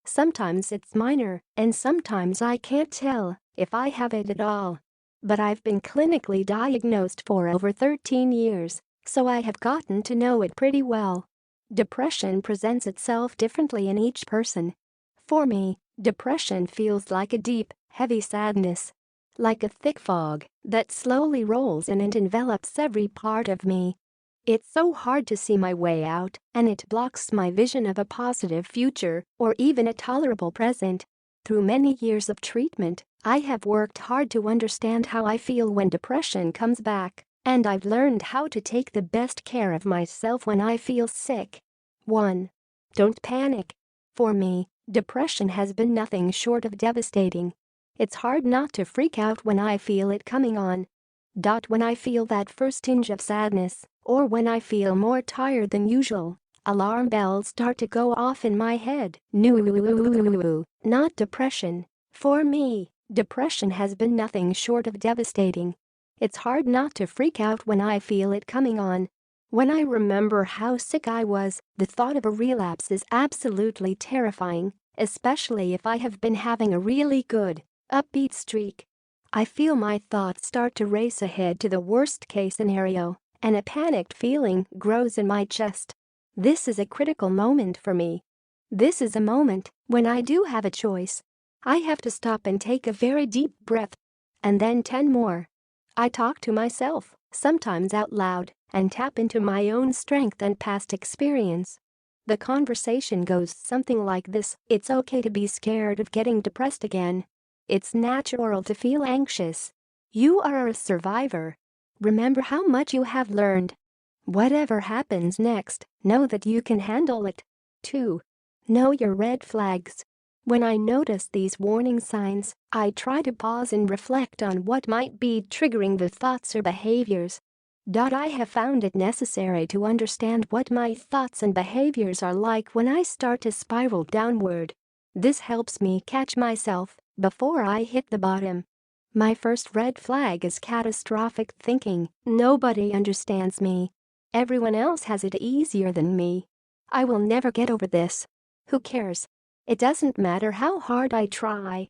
Sometimes it's minor, and sometimes I can't tell if I have it at all. But I've been clinically diagnosed for over 13 years, so I have gotten to know it pretty well. Depression presents itself differently in each person. For me, depression feels like a deep, heavy sadness. Like a thick fog that slowly rolls in and envelops every part of me. It's so hard to see my way out, and it blocks my vision of a positive future or even a tolerable present. Through many years of treatment, I have worked hard to understand how I feel when depression comes back, and I've learned how to take the best care of myself when I feel sick. 1. Don't panic. For me, depression has been nothing short of devastating. It's hard not to freak out when I feel it coming on. When I feel that first tinge of sadness, or when I feel more tired than usual, alarm bells start to go off in my head. No, not depression. For me, depression has been nothing short of devastating. It's hard not to freak out when I feel it coming on. When I remember how sick I was, the thought of a relapse is absolutely terrifying, especially if I have been having a really good, upbeat streak. I feel my thoughts start to race ahead to the worst-case scenario, and a panicked feeling grows in my chest. This is a critical moment for me. This is a moment when I do have a choice. I have to stop and take a very deep breath. And then 10 more. I talk to myself, sometimes out loud, and tap into my own strength and past experience. The conversation goes something like this: it's okay to be scared of getting depressed again. It's natural to feel anxious. You are a survivor. Remember how much you have learned. Whatever happens next, know that you can handle it. 2. Know your red flags. When I notice these warning signs, I try to pause and reflect on what might be triggering the thoughts or behaviors. I have found it necessary to understand what my thoughts and behaviors are like when I start to spiral downward. This helps me catch myself before I hit the bottom. My first red flag is catastrophic thinking. Nobody understands me. Everyone else has it easier than me. I will never get over this. Who cares? It doesn't matter how hard I try.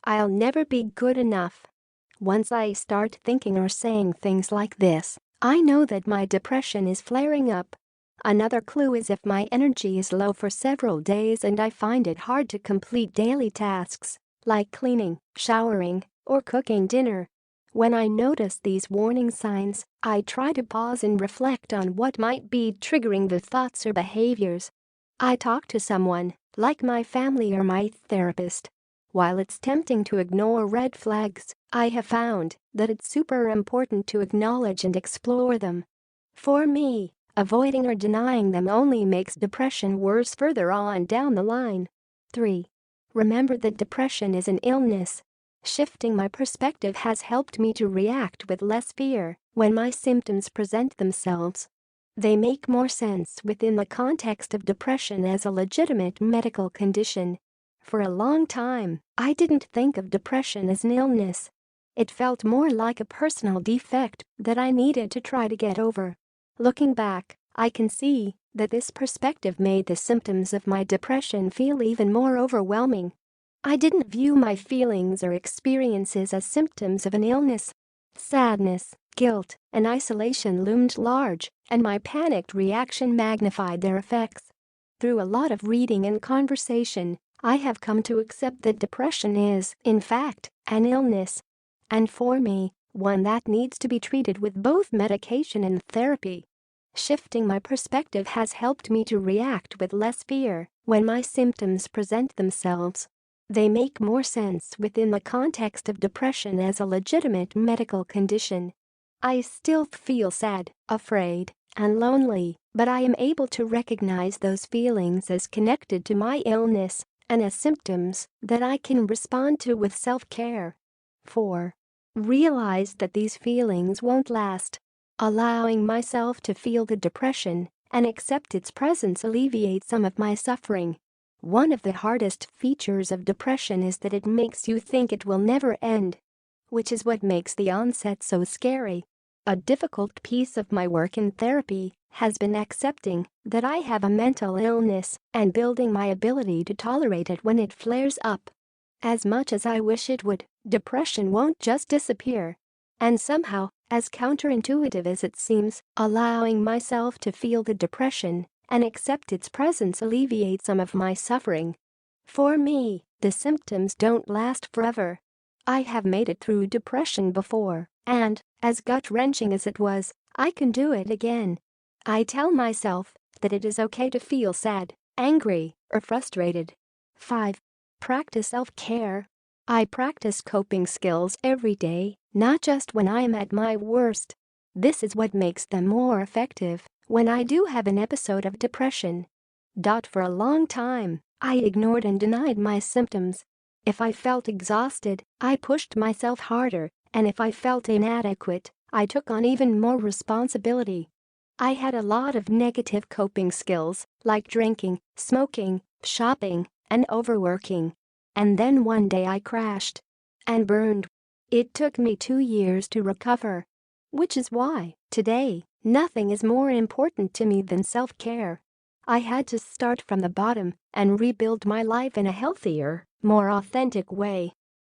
I'll never be good enough. Once I start thinking or saying things like this, I know that my depression is flaring up. Another clue is if my energy is low for several days and I find it hard to complete daily tasks, like cleaning, showering, or cooking dinner. When I notice these warning signs, I try to pause and reflect on what might be triggering the thoughts or behaviors. I talk to someone, like my family or my therapist. While it's tempting to ignore red flags, I have found that it's super important to acknowledge and explore them. For me, avoiding or denying them only makes depression worse further on down the line. 3. Remember that depression is an illness. Shifting my perspective has helped me to react with less fear when my symptoms present themselves. They make more sense within the context of depression as a legitimate medical condition. For a long time, I didn't think of depression as an illness. It felt more like a personal defect that I needed to try to get over. Looking back, I can see that this perspective made the symptoms of my depression feel even more overwhelming. I didn't view my feelings or experiences as symptoms of an illness. Sadness, guilt, and isolation loomed large, and my panicked reaction magnified their effects. Through a lot of reading and conversation, I have come to accept that depression is, in fact, an illness. And for me, one that needs to be treated with both medication and therapy. Shifting my perspective has helped me to react with less fear when my symptoms present themselves. They make more sense within the context of depression as a legitimate medical condition. I still feel sad, afraid, and lonely, but I am able to recognize those feelings as connected to my illness and as symptoms that I can respond to with self-care. 4. Realize that these feelings won't last. Allowing myself to feel the depression and accept its presence alleviates some of my suffering. One of the hardest features of depression is that it makes you think it will never end, which is what makes the onset so scary. A difficult piece of my work in therapy has been accepting that I have a mental illness and building my ability to tolerate it when it flares up. As much as I wish it would, depression won't just disappear. And somehow, as counterintuitive as it seems, allowing myself to feel the depression and accept its presence alleviates some of my suffering. For me, the symptoms don't last forever. I have made it through depression before, and, as gut-wrenching as it was, I can do it again. I tell myself that it is okay to feel sad, angry, or frustrated. 5. Practice self-care. I practice coping skills every day, not just when I am at my worst. This is what makes them more effective when I do have an episode of depression. For a long time, I ignored and denied my symptoms. If I felt exhausted, I pushed myself harder, and if I felt inadequate, I took on even more responsibility. I had a lot of negative coping skills, like drinking, smoking, shopping, and overworking. And then one day I crashed and burned. It took me 2 years to recover. Which is why, today, nothing is more important to me than self-care. I had to start from the bottom and rebuild my life in a healthier, more authentic way.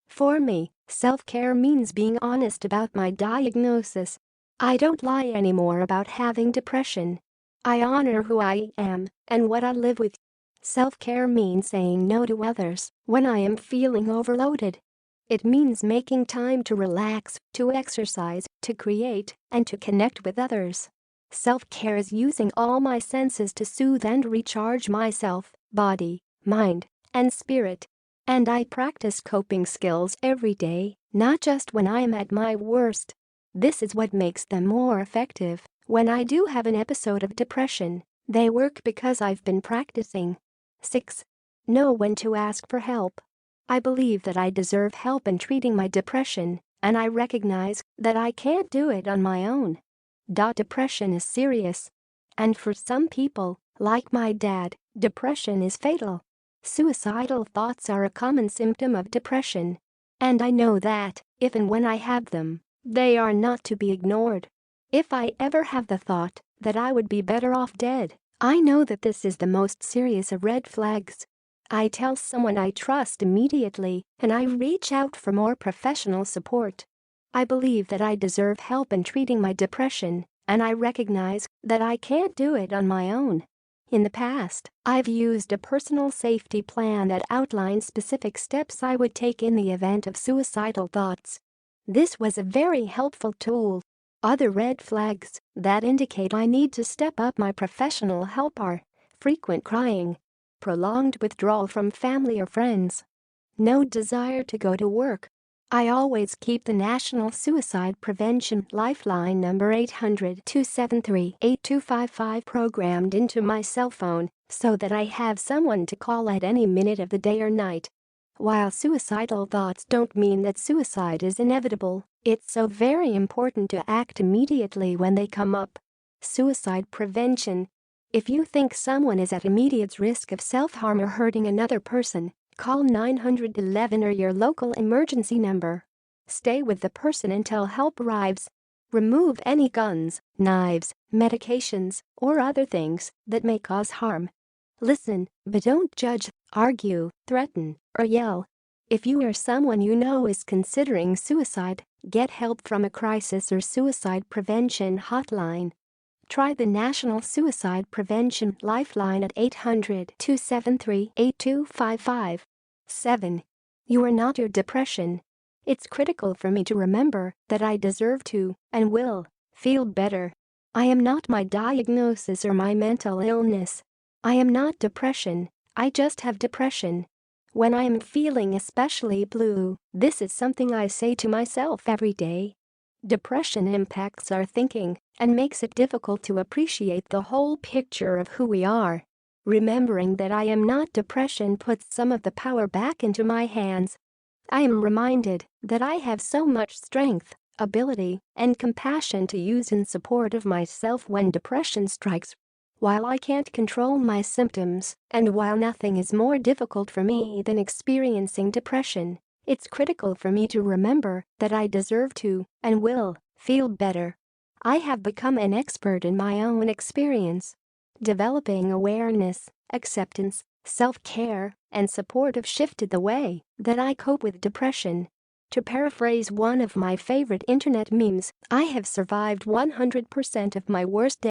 For me, self-care means being honest about my diagnosis. I don't lie anymore about having depression. I honor who I am and what I live with. Self-care means saying no to others when I am feeling overloaded. It means making time to relax, to exercise, to create, and to connect with others. Self-care is using all my senses to soothe and recharge myself, body, mind, and spirit. And I practice coping skills every day, not just when I am at my worst. This is what makes them more effective when I do have an episode of depression. They work because I've been practicing. 6. Know when to ask for help. I believe that I deserve help in treating my depression, and I recognize that I can't do it on my own. Depression is serious. And for some people, like my dad, depression is fatal. Suicidal thoughts are a common symptom of depression. And I know that, if and when I have them, they are not to be ignored. If I ever have the thought that I would be better off dead, I know that this is the most serious of red flags. I tell someone I trust immediately, and I reach out for more professional support. I believe that I deserve help in treating my depression, and I recognize that I can't do it on my own. In the past, I've used a personal safety plan that outlines specific steps I would take in the event of suicidal thoughts. This was a very helpful tool. Other red flags that indicate I need to step up my professional help are frequent crying, prolonged withdrawal from family or friends, no desire to go to work. I always keep the National Suicide Prevention Lifeline number 800-273-8255 programmed into my cell phone so that I have someone to call at any minute of the day or night. While suicidal thoughts don't mean that suicide is inevitable, it's so very important to act immediately when they come up. Suicide prevention. If you think someone is at immediate risk of self-harm or hurting another person, call 911 or your local emergency number. Stay with the person until help arrives. Remove any guns, knives, medications, or other things that may cause harm. Listen, but don't judge, argue, threaten, or yell. If you or someone you know is considering suicide, get help from a crisis or suicide prevention hotline. Try the National Suicide Prevention Lifeline at 800-273-8255. 7. You are not your depression. It's critical for me to remember that I deserve to, and will, feel better. I am not my diagnosis or my mental illness. I am not depression, I just have depression. When I am feeling especially blue, this is something I say to myself every day. Depression impacts our thinking and makes it difficult to appreciate the whole picture of who we are. Remembering that I am not depression puts some of the power back into my hands. I am reminded that I have so much strength, ability, and compassion to use in support of myself when depression strikes. While I can't control my symptoms, and while nothing is more difficult for me than experiencing depression, it's critical for me to remember that I deserve to, and will, feel better. I have become an expert in my own experience. Developing awareness, acceptance, self-care, and support have shifted the way that I cope with depression. To paraphrase one of my favorite internet memes, I have survived 100% of my worst days.